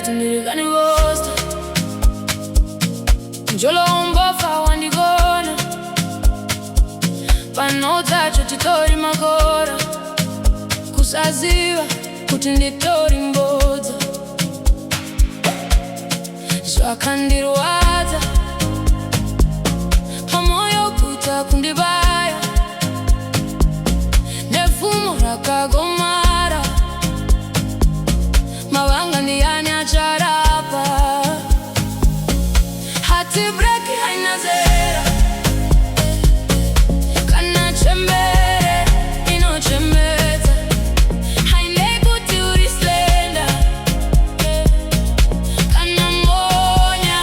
kuti ndirikani vosta mjolo umbofa wandigona pano dzacho titori makora kusaziva kuti nditori mbodza zvakandirwadza pamoyo kuita kundibaya nepfumo rakagomara mavanga ndiyani acharapa heartbreak haina zera kana chembere inochembedza haine kuti uri slender kana mbonya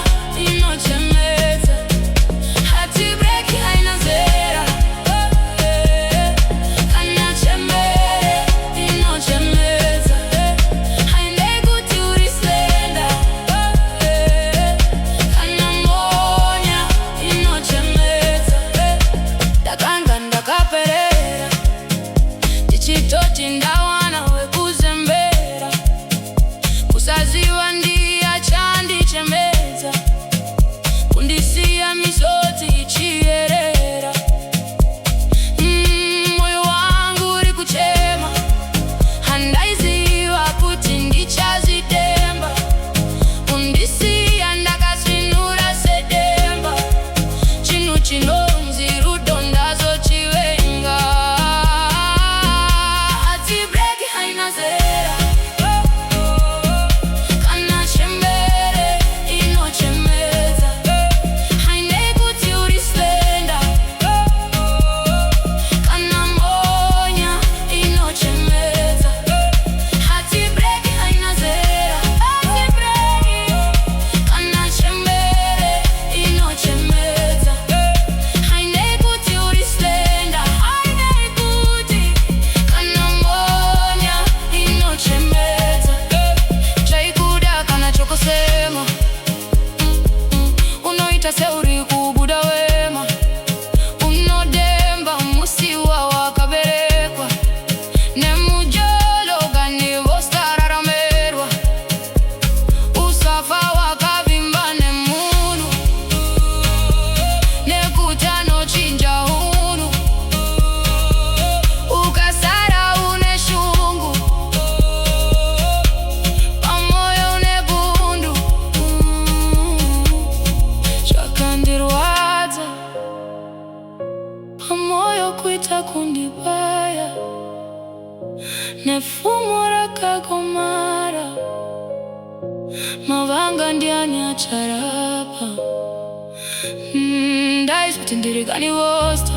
inochembedza heartbreak haina zera kana chembere inochembedza haine kuti uri slender kana mbonya inochembedza ndakanga ndakaperera ndichitoti ndawana wekuzembera kusaziva ndiya chandichembedza kundisiya misodzi ichiyerera moyo wangu uri kuchema handaiziva kuti ndichazidemba kundisiya ndakasvinura sedemba chinhu chinonzi rudo ndazochivenga heartbreak haina zera kana chembere inochembedza haine kuti uri slender kana mbonya inochembedza heartbreak haina zera kana chembere inochembedza haine kuti uri slender kana mbonya inochembedza chaikuda kana chokosema unoita seuri kubuda wema unodemba musiwa wakaberekwa nemujolo ganivostararamerwa usafa wakavimba nemunhu nekuti anochinja hunhu ukasara une shungu pamoyo une bundu zvakandirwadza pamoyo kuita kundibaya nepfumo rakagomara mavanga ndiani acharapa ndaizi kuti ndirikani vosta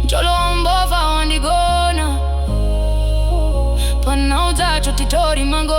mjolo umbova wandigona panau dzacho titori mango